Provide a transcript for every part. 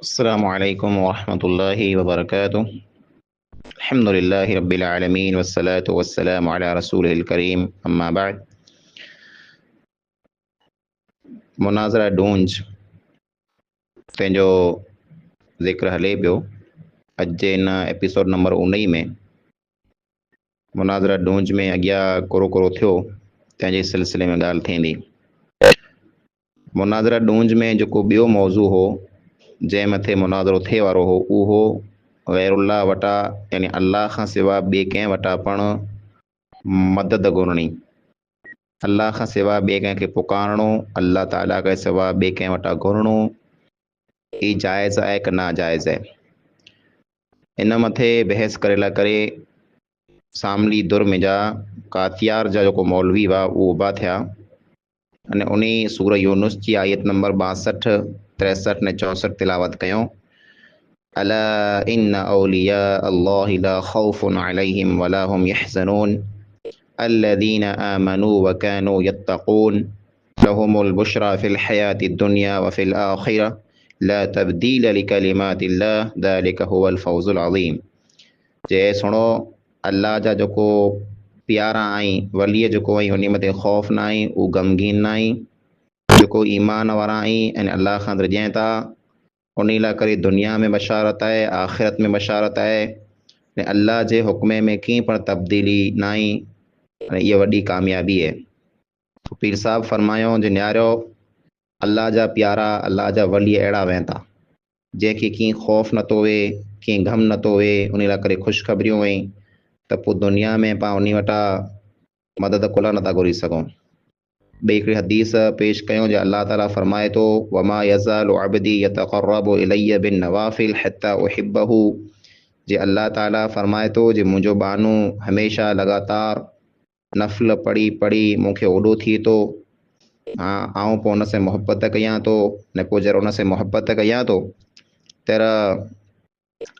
अस्सलामु अलैकुम वरहमतुल्लाहि वबरकातुह। अल्हम्दुलिल्लाहि रब्बिल आलमीन वस्सलातु वस्सलामु अला रसूलिल करीम, अम्मा बाद। मुनाज़रा डूंज तंहिंजो ज़िक्र हले पियो। अॼु जे इन एपिसोड नंबर 19 में मुनाज़रा डूंज में अॻियां कोरो कोरो थियो तंहिंजे सिलसिले में ॻाल्हि थींदी। मुनाज़रा डूंज में जेको ॿियो मौज़ू हो जंहिं मथे मुनाज़रो थिए वारो हो उहो गैरुल्लाह वटा यानी अल्लाह खां सिवा ॿिए कंहिं वटा पण मदद घुरणी, अल्लाह खां सिवा ॿिए कंहिंखे पुकारणो, अल्लाह ताला खां सिवा ॿिए कंहिं वटा घुरणो, ही जाइज़ आहे कि नाजाइज़ आहे। इन मथे बहस करे करे सामली दुर्म जा कातियार जा जेको मौलवी हुआ उहो उभा थिया अने उन सूर यूनुस जी आयत नंबर 62, 63 ने 64 तिलावत कयूं। अला इन औलिया अल्लाहि ला खौफुन अलैहिम वला हुम यहज़नून अल्लज़ीना आमनू व कानू यत्तक़ून लहुमुल बुश्रा फिल हयातिद दुनिया व फिल आखिरह ला तब्दील लिकलिमातिल्लाह ज़ालिका हुवल फौज़ुल अज़ीम। जे सुनो अल्लाह जा जेको प्यारा आई वलीअ जेको आई उन मथे ख़ौफ़ न आई, उहो गमगीन न आई, जेको ईमान वारा आई ऐं अल्लाह खां डिॼनि था उन लाइ करे दुनिया में बशारत आहे, आख़िरत में बशारत आहे ऐं अल्लाह जे हुक्म में कीअं पण तब्दीली न आई ऐं इहा वॾी कामयाबी आहे। पीर साहब फरमायो जे न्यारो अल्लाह जा प्यारा अल्लाह जा वली अहिड़ा वेंदा जंहिंखे कीअं ख़ौफ़ नथो वे, कीअं गम नथो वे, उन लाइ करे ख़ुशख़बरियूं वई त पोइ दुनिया में पाण उन वटां मदद कुल नथा घुरी सघूं। ॿई हिकिड़ी हदीस पेश कयूं जो अल्लाह ताला फरमाए थो वमा यज़ालु अब्दी यतक़र्रबु इलैया बिन नवाफिल हत्ता उहिब्बहु। जे अल्लाह ताला फरमाए थो जे मुंहिंजो बानू हमेशह लगातार नफ़ल पढ़ी पढ़ी मूंखे ओॾो थिए थो, हाँ आऊं पोइ उन से मोहबत कयां थो न पोइ जर उन से मोहबत कयां थो तर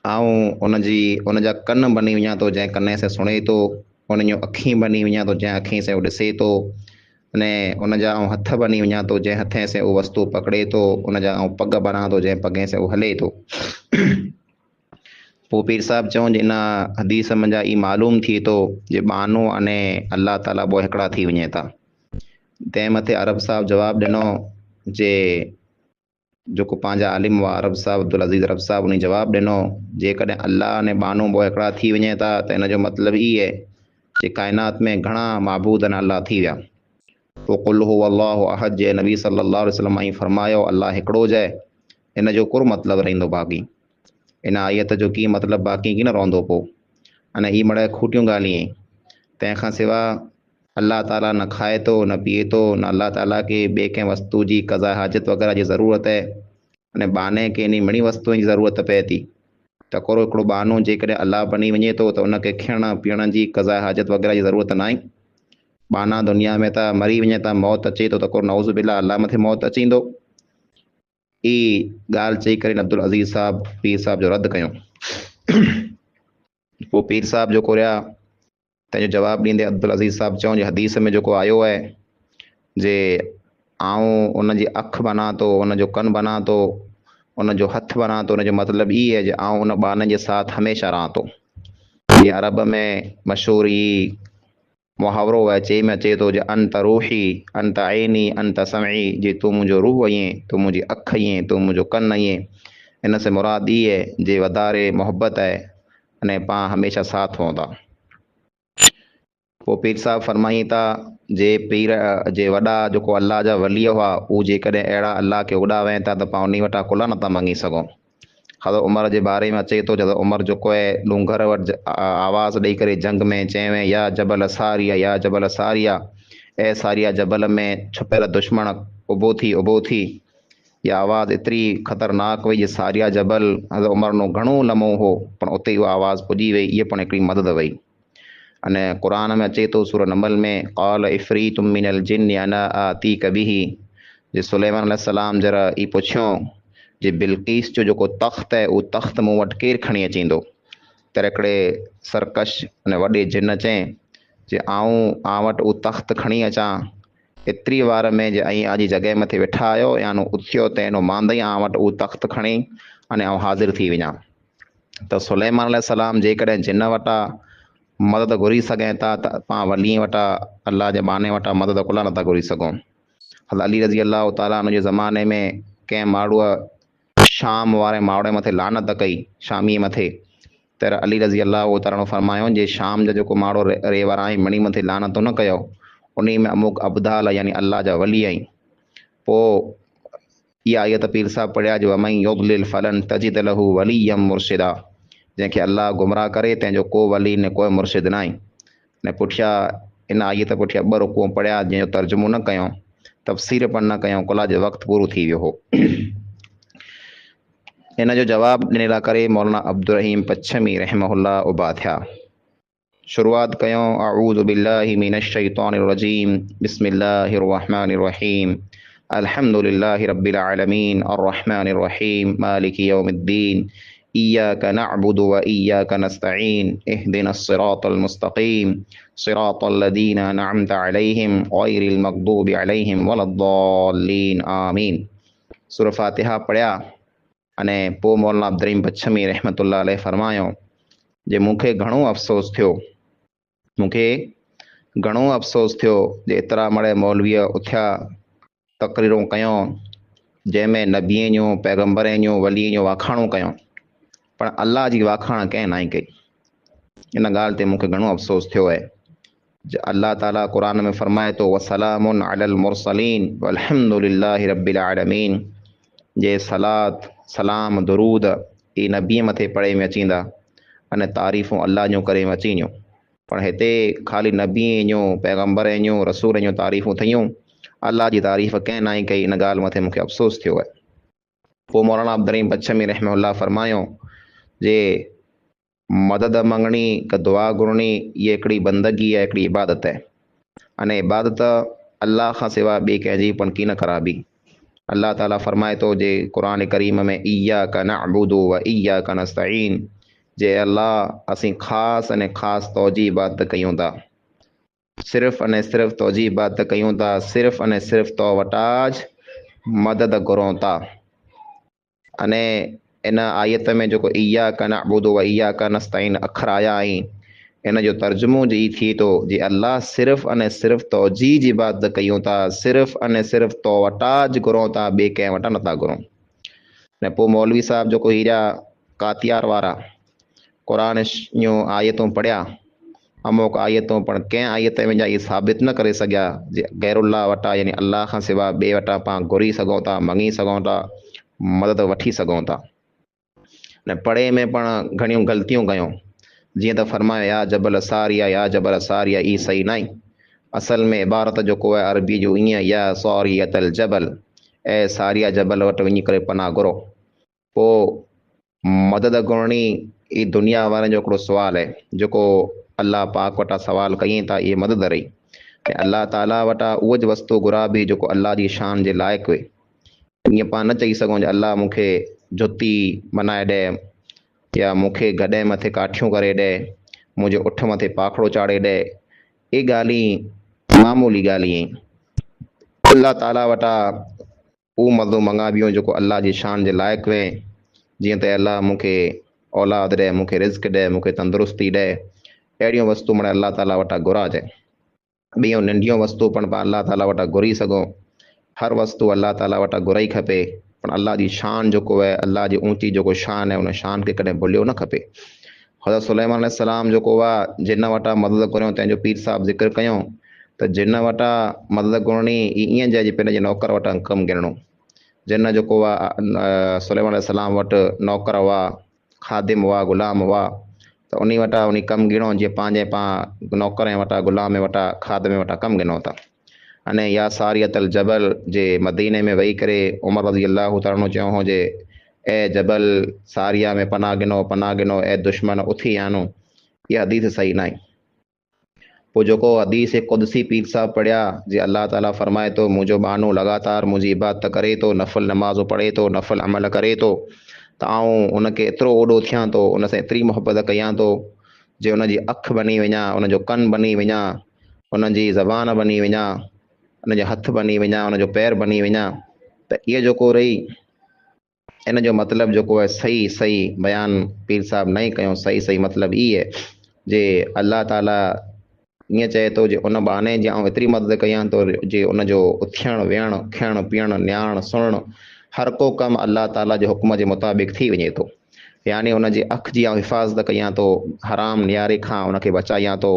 आऊं उन जा कन बनी वञा थो जंहिं कन से सुणे थो, उन जूं अखियूं बनी वञा थो जंहिं अखियुनि से उहो ॾिसे थो, अने उन जा हथ बनी वञा थो जंहिं हथ से उहो वस्तु पकड़े थो, उन जा पग बना थो जंहिं पगे से उहो हले थो। पोइ पीर साहब चऊं जे इन हदीस मंझा ई मालूम थिए थो जे बानो अने अल्लाह ताला ॿ हिकिड़ा थी वञे था। तंहिं मथे अरब साहब जवाबु ॾिनो जे जेको पंहिंजा आलिम हुआ अरब साहब अब्दुल अज़ीज़ अरब साहब उन जवाबु ॾिनो जेकॾहिं अल्लाह अने बानो ॿ हिकिड़ा थी वञे था त इन जो मतिलबु ई आहे जे काइनात में घणा माबूद अने अल्लाह थी विया। पोइ कुल हू अल्लाहु अहद जे नबी सल्लल्लाहु अलैहि वसल्लम आई फरमायो अल्लाह हिकिड़ो जाए, इन जो कुर मतिलबु रहंदो बाक़ी, इन आयत जो कीअं मतिलबु बाक़ी कीअं न रहंदो पोइ। अने ही मड़ा खूटियूं ॻाल्हियूं आहिनि। तंहिंखां सवाइ अल्लाह ताला न खाए थो न पीए थो, न अल्लाह ताला खे ॿिए कंहिं वस्तु जी क़ज़ा हाजत वग़ैरह जी ज़रूरत आहे, अने बाने खे इन मिड़ी वस्तुअ जी ज़रूरत पए थी त कोरो हिकिड़ो बानो जेकॾहिं अल्लाह बनी वञे थो त उनखे खियण पीअण जी क़ज़ा हाजत वग़ैरह जी ज़रूरत न आहे। बाना दुनिया में त मरी वञे त मौत अचे थो त को नौज़ बिल्ला अल्लाह मथे मौत अचींदो। ई ॻाल्हि चई करे अब्दुल अज़ीज़ साहब पीर साहब जो रद्द कयूं। पोइ पीर साहब जेको रहिया तंहिंजो जवाबु ॾींदे अब्दुल अज़ीज़ साहब चऊं जे हदीस में जेको आयो आहे जे आऊं उनजी अखि बना थो, उनजो कन बना थो, उनजो हथ बना थो, उनजो मतिलबु ई आहे जे आऊं उन बाननि जे साथ हमेशह रहां थो। ये अरब में मशहूरु ई मुहावरो आहे, चई में अचे थो जे अंत रूही अंत ऐनी अंत समई, जे तूं मुंहिंजो रूह आहीं, तूं मुंहिंजी अखि आहीं, तूं मुंहिंजो कन आहीं। इन से मुराद ई आहे जे वधारे मोहबत आहे अने पाण हमेशह साथ हूंदा। पोइ पीर साहब फरमाई था जे पीर जे वॾा जेको अल्लाह जा वली हुआ उहे जेकॾहिं अहिड़ा अल्लाह खे उॾा वेनि था त पाण उन वटां कुल नथा मंगी सघूं। हज़रत उमर जे बारे में अचे थो जॾहिं उमर जेको आहे डूंगर वटि आवाज़ ॾेई करे जंग में चएं या जबल सारिया या जबल सारिया, ऐं सारिया जबल में छुपियल दुश्मन उभो थी। इहा आवाज़ एतिरी ख़तरनाक हुई जे सारिया जबल हज़रत उमर नो घणो लमो हो पण उते उहा आवाज़ पुॼी वई, इहा पण हिकिड़ी मदद वई। अने क़ुरान में अचे थो सूरह नमल में क़ाल इफ़रीतुम मिनल जिन्न अना आतीक बिही, जे सुलेमान अलैहिस्सलाम जरा ई पुछियो जे बिल्कीस जो जेको तख़्त आहे उहो तख़्त मूं वटि केरु खणी अचींदो, त हिकिड़े सरकश अने वॾे जिन चएं जे आऊं वटि उहो तख़्त खणी अचां एतिरी वार में जे ऐं अॼु जॻह मथे वेठा आहियो यानो उथियो त हिनो मांदई आं वटि उहो तख़्त खणी अने आउं हाज़िर थी वञा। त सुलेमान अलैहिस्सलाम जेकॾहिं जिन वटां मदद घुरी सघनि था त पाण वली वटां अलाह जे बाने वटां मदद कुला नथा घुरी सघूं। हल अली रज़ी अलाह ताला जे ज़माने में कंहिं माण्हूअ शाम वारे मावड़े मथे लानत कई, शामीअ मथे, त अली रज़ी अलाह ताला फरमायो जे शाम जो जेको माण्हू रेवराई मणी मथे लानत न कयो उन में अमुक अब्दाल यानी अलाह जा वली आहिनि। पोइ इहा आयत पीर साहब पढ़िया जो वमई युद्लिल फलन तजिद लहू वलियम मुर्शिदा, जंहिंखे अलाह गुमराह करे तंहिंजो को वली ने कोई मुर्शिद न आहे। ने पुठियां इन आयत पुठियां ॿ रुकूं पढ़िया जंहिंजो तर्जुमो न कयूं, तफ़सीर पण न कयूं, कुला जो वक़्तु पूरो थी वियो हो। इन जो जवाबु ॾियण लाइ करे मौलाना अब्दुल रहीम पच्छमी रहमहुल्लाह उबा थिया। शुरूआत कयूं अऊज़ु बिल्लाहि मिनश शैतानिर रजीम, बिस्मिल्लाहिर रहमानिर रहीम, अल्हम्दुलिल्लाहि रब्बिल आलमीन, अर्रहमानिर रहीम, मालिकि यौमिद्दीन, इय्याका नअबुदु व इय्याका नस्तईन, इहदिनस सिरातल मुस्तकीम, सिरातल लज़ीना अनअमता अलैहिम गैरिल मग़दूबि अलैहिम वलद्दाल्लीन, आमीन। सूरह फातिहा पढ़िया अने पोइ मौलाना अब्दुल रहीम पच्छमी रहमतुल्लाह अलैह फरमायो जे मूंखे घणो अफ़सोस थियो, मूंखे घणो अफ़सोस थियो जे एतिरा मड़े मौलवीअ उथिया तक़रीरूं कयूं जंहिंमें नबीअ जूं पैगम्बरनि जूं वलीअ जूं वाखाणूं कयूं, पर अलाह जी वाखाण कंहिं न कई। इन ॻाल्हि ते मूंखे घणो अफ़सोस थियो आहे। अलाह ताला क़ुरान में फरमाए थो वसलामुन अलल मुरसलीन वल्हम्दुलिल्लाहि रब्बिल आलमीन, जे सलात सलाम दुरूद ई नबीअ मथे पढ़े में अचींदा अने तारीफ़ूं अलाह जूं करे में अचींदियूं, पर हिते ख़ाली नबीअ जूं पैगम्बर जूं रसूल जूं तारीफ़ूं थियूं, अलाह जी तारीफ़ कंहिं न कई। इन ॻाल्हि मथे मूंखे अफ़सोस थियो आहे। पोइ मौलाना अब्दुल रहीम पच्छमी रहमहुल्लाह फरमायो जे मदद मंगणी का दुआ घुरणी इहा हिकिड़ी बंदगी आहे, हिकिड़ी इबादत आहे, अने इबादत अलाह खां सवाइ ॿिए कंहिंजी पण की न कराबी। अल्लाह ताला फरमाए थो जे क़ुरान करीम में इय्याका नअबुदु व इय्याका नस्तईन, जे अल्लाह असीं ख़ासि अने ख़ासि तौजी इबादत कयूं था, सिर्फ़ु अने सिर्फ़ु तौजी इबादत कयूं था, सिर्फ़ु अने सिर्फ़ु तो वटां मदद घुरूं था। अने इन आयत में जेको इय्याका नअबुदु व इय्याका नस्तईन अखर आया आहिनि, इन जो तर्जुमो जी थी थो जे अल्लाह सिर्फ़ु अने सिर्फ़ु तौजी जी इबादत कयूं था, सिर्फ़ु अने सिर्फ़ु तो वटां घुरूं था, ॿिए कंहिं वटां नथा घुरूं। ने पोइ मौलवी साहब जेको हीरा कातियार वारा क़ुरान जूं आयतूं पढ़िया, अमुक आयतूं पण कंहिं आयत में इहे साबित न करे सघिया जे गैरुल्लाह वटां यानी अलाह खां सवाइ ॿिए वटां पाण घुरी सघूं था, मङी सघूं था, मदद वठी सघूं था। ने पढ़े में पण घणियूं ग़लतियूं कयूं, जीअं त फरमायो या जबल सारिया या जबल सारिया, ई सही न आहे। असल में इबारत जेको आहे अरबी जो ईअं या सौरियतल जबल, ऐं सारिया जबल वटि वञी करे पनाह घुरो। पोइ मदद घुरणी ई दुनिया वारनि जो हिकिड़ो सुवालु आहे जेको अलाह पाक वटां सवाल कयूं था, इहे मदद रही ऐं अलाह ताला वटां उहो ज वस्तु घुराबी जेको अलाह जी शान जे लाइक़ु हुए। ईअं पाण न चई सघूं जे अलाह मूंखे जुती बनाए ॾे या मूंखे गॾे मथे काठियूं करे ॾे, मुंहिंजे उठ मथे पाखड़ो चाढ़े ॾे, इहे ॻाल्हि मामूली ॻाल्हि आहिनि। अलाह ताला वटां उहो मदद मंगाबियूं जेको अलाह जी शान जे लाइक़ु हुए, जीअं त अलाह मूंखे औलाद ॾे, मूंखे रिज़्क ॾे, मूंखे तंदुरुस्ती ॾे, अहिड़ियूं वस्तू मिड़े अलाह ताला वटां घुराइजे। ॿियूं नंढियूं वस्तू पण पाण अलाह ताला वटां घुरी सघूं, हर वस्तू अलाह ताला वटां घुराई खपे, पण अलाह जी शान जेको आहे, अलाह जी ऊंची जेको शान आहे, उन शान खे कॾहिं भुलियो न खपे। हज़रत सुलेमान अलैहिस्सलाम जेको आहे जिन वटां मदद घुरियूं, तंहिंजो पीर साहिबु ज़िक्र कयूं त जिन वटां मदद घुरणी ईअं चइजे पंहिंजे नौकर वटां कमु गिरणो। जिन जेको आहे सुलेमान अलैहिस्सलाम वटि नौकर हुआ, ख़ादिम हुआ, ग़ुलाम हुआ, त उन वटां उन कमु गिणो जीअं पंहिंजे पाण नौकर वटां, ग़ुलाम वटां, ख़ादिम वटां कमु गिनो था। अने या सारियतल जबल जे मदीने में वेही करे उमर रज़ी अल्लाह ताला चयो हो जे ए जबल सारिया में पनाह गिनो, ए दुश्मन उथी आनो, इहा हदीस सही न आहे। पोइ जेको हदीस कुदसी पीर साहब पढ़िया जे अल्लाह ताला फरमाए थो मुंहिंजो बानो लगातार मुंहिंजी इबादत करे थो, नफ़ल नमाज़ पढ़े थो, नफ़ल अमल करे थो, त आउं उनखे एतिरो ओॾो थियां थो, उन सां एतिरी मोहबत कयां थो जे उनजी अखि बनी वञा, उनजो कन बनी वञा, उनजी ज़बान बनी वञा, उनजा हथ बनी वञा, उनजो पैर बनी वञा, त इहो जेको रही इन जो मतिलबु जेको आहे सही सही बयानु पीर साहिब न ई कयूं। सही सही मतिलबु इहे जे अलाह ताला ईअं चए थो जे उन बहाने जे आउं एतिरी मदद कयां थो जे उनजो उथियणु विहणु खाइणु पीअणु न्याणु सुणणु हर को कमु अलाह ताला जे हुकुम जे मुताबिक़ थी वञे थो। यानी उनजी अखि जी आउं हिफ़ाज़त कयां थो, हराम नियारे खां उनखे बचायां थो,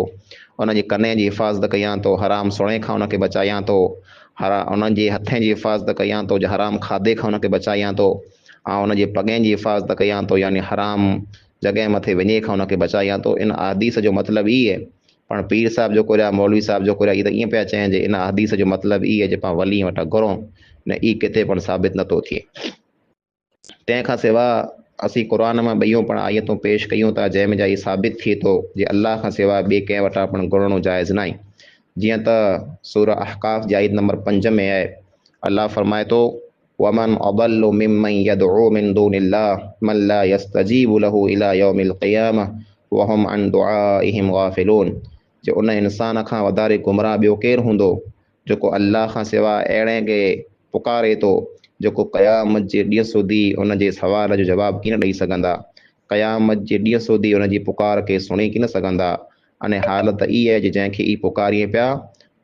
उनजे कने जी हिफ़ाज़त कयां थो, हराम सुणे खां उनखे बचायां थो, उनजे हथें जी हिफ़ाज़त कयां थो, हराम खाधे खां उनखे बचायां थो, ऐं उनजे पॻनि जी हिफ़ाज़त कयां थो, यानी हराम जॻह मथे वञे खां उनखे बचायां थो। इन हदीस जो मतिलबु ई आहे। पण पीर साहिब जेको रहिया, मौलवी साहिब जेको रहिया, इहे त ईअं पिया चइनि जे इन हदीस जो मतिलबु ई आहे जे पाण वली वटां घुरूं, न ई किथे पण साबित नथो थिए। तंहिंखां सवाइ असीं क़ुर मां ॿियूं पण आयतूं पेश कयूं था जंहिंमें जा इहे साबित थिए थो जे अलाह खां सवाइ ॿिए कंहिं वटां पण घुरणो जाइज़ न आहे। जीअं त सूरह अहकाफ़ जी आयत नंबर 5 में आहे, अलाह फरमाए थो वमन अदल्लु मिम्मन यदउ मिन दूनिल्लाह मन ला यस्तजीबु लहु इला यौमिल क़ियामह वहुम अन दुआइहिम गाफ़िलून। जे उन इंसान खां वधारे गुमराह ॿियो केरु हूंदो जेको अलाह खां सवाइ अहिड़े खे पुकारे थो जेको क़यामत जे ॾींहं सुधी उनजे सवाल जो जवाबु कीन ॾेई सघंदा, क़यामत जे ॾींहं सुधी उनजी पुकार खे सुणी कीन सघंदा। अने हालत इहा आहे जे जंहिंखे ई पुकारीए पिया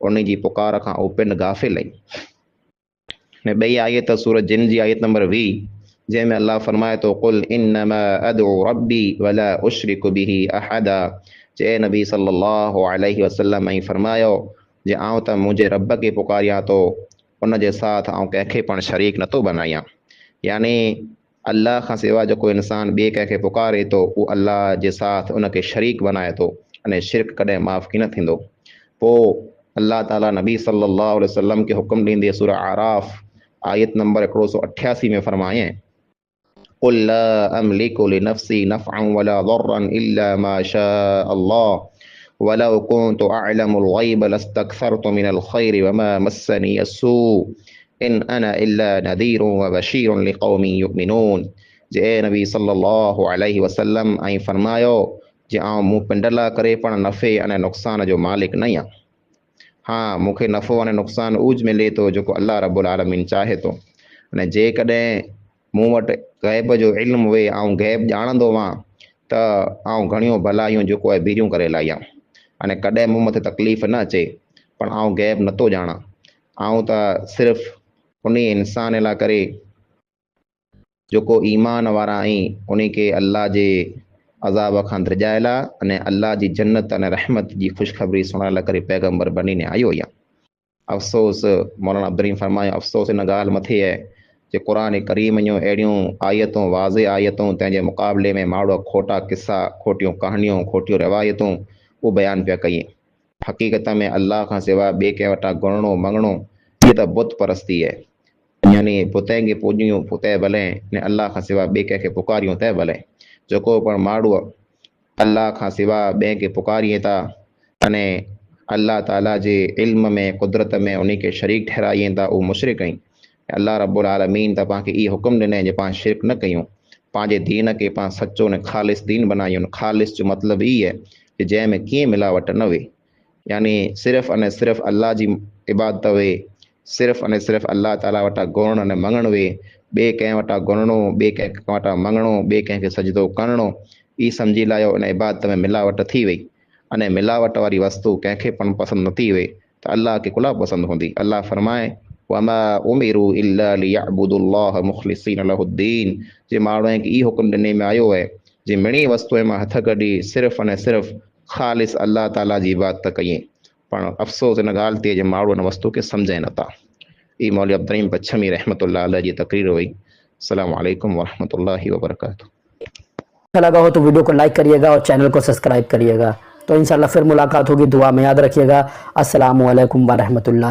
उन जी पुकार खां उहो पिन गाफ़िल आहिनि। ने ॿई आयत सूरत जिन जी आयत नंबर 20 जंहिंमें अलाह फरमाए थो कुल इन्नमा अदउ रब्बी वला उशरिकु बिही अहदा। जे नबी सल्लल्लाहु अलैहि वसल्लम ऐं फरमायो जे आउं त मुंहिंजे रब खे पुकारियां थो, उनजे साथ ऐं कंहिंखे पण शरीक नथो बनायां। यानी अलाह खां सवाइ जेको इंसान ॿिए कंहिंखे पुकारे थो उहो अलाह जे साथ उनखे शरीक बनाए थो, अने शिरक कॾहिं माफ़ कीन थींदो। पोइ अलाह ताला नबी सल्लल्लाहु अलैहि वसल्लम खे हुकुम ॾींदे सूरह आराफ आयत नंबर 188 में फरमाए कुल ला अमलिकु लिनफ्सी नफ़अन वला ज़र्रन इल्ला मा शाअ अल्लाह वलौ कुन्तु अअलमुल ग़ैब लस्तक्सरतु मिनल ख़ैरि वमा मस्सनी अस्सू इन अना इल्ला नदीरुन व बशीरुन लिक़ौमिन युमिनून। जे नबी सल्लल्लाहु अलैहि वसल्लम ऐं फरमायो जे आउं मूं पिंडला करे पण नफ़े अने नुक़सान जो मालिक न आहियां। हाँ, मूंखे नफ़ो अने नुक़सान उज मिले थो जेको अलाह रब्बुल आलमीन चाहे थो। अने जेकॾहिं मूं वटि ग़ैब जो इल्मु हुए ऐं ग़ैब ॼाणंदो हुआं त आउं घणियूं भलायूं जेको आहे बीरियूं करे लाहियां। अने कॾहिं मूं मथे तकलीफ़ न अचे पण आउं ग़ैब नथो ॼाणां। आउं त सिर्फ़ु उन इंसान लाइ करे जेको ईमान वारा आहीं उन खे अलाह जे अज़ाब खां द्रिजाइला अने अलाह जी जन्नत अने रहमत जी ख़ुशख़बरी सुणाइण लाइ करे पैगंबर बनीने आयो आहियां। अफ़सोस मौलाना अब्दुल रहीम फरमायो अफ़सोस इन ॻाल्हि मथे आहे जे क़ुर करीम जूं अहिड़ियूं आयतूं वाज़े आयतूं तंहिंजे मुक़ाबले में माण्हू खोटा किस्सा खोटियूं कहाणियूं खोटियूं रिवायतूं उहे बयानु पिया कई। हक़ीक़त में अलाह खां सवाइ ॿिए कंहिं वटां घुरणो मङणो इहा त बुत परस्ती आहे। यानी पुते खे पूॼियूं पुते भले ने अलाह खां सवाइ ॿिए कंहिंखे पुकारियूं त भले। जेको पण माण्हू अलाह खां सवाइ ॿिए खे पुकारीए था अने अलाह ताला जे इल्म में कुदरत में उन खे शरीक ठहिराइनि था उहो मुशरिक आहिनि। अलाह रब्बुल आलमीन त पाण खे इहो हुकुम ॾिनई जे पाण शिरक न कयूं, पंहिंजे दीन खे पाण सचो ने ख़ालिस दीन बनायूं। ख़ालिस जो मतिलबु ई आहे कि जंहिंमें कीअं मिलावट न वे, यानी सिर्फ़ु अने सिर्फ़ु अलाह जी इबादत वे, सिर्फ़ु अने सिर्फ़ु अलाह ताला वटां घुरणु अने मङणु वे, ॿिए कंहिं वटां घुरणो ॿिए कंहिं वटां मङणो ॿिए कंहिंखे सजदो करणो ई सम्झी लाहियो इन इबादत में मिलावट थी वई। अने मिलावट वारी वस्तु कंहिंखे पण पसंदि नथी वे त अलाह खे कुला पसंदि हूंदी। अलाह फरमाए वमा उमिरू इल्ला लियअबुदुल्लाह मुख़लिसीन लहुद्दीन। जे माण्हूअ खे ई हुकुम ॾिने में आयो आहे जे मिणी वस्तुअ मां हथ कढी सिर्फ़ु अने सिर्फ़ु ख़ालिस अलाह ताला जी इबादत कई। पण अफ़सोस इन ॻाल्हि ते जे माण्हू इन वस्तु खे सम्झनि नथा। ई मौलवी अब्दुल रहीम पच्छमी रहमतुल्लाह अलैह जी तकरीर हुई। अस्सलामु अलैकुम वरहमतुल्लाहि वबरकातुहू। अच्छा लगा हो तो वीडियो को लाइक करिएगा और चैनल को सब्सक्राइब करिएगा। तो इंशाल्लाह फिर मुलाकात होगी, दुआ में याद रखिएगा। अस्सलामु अलैकुम व रहमतुल्लाह।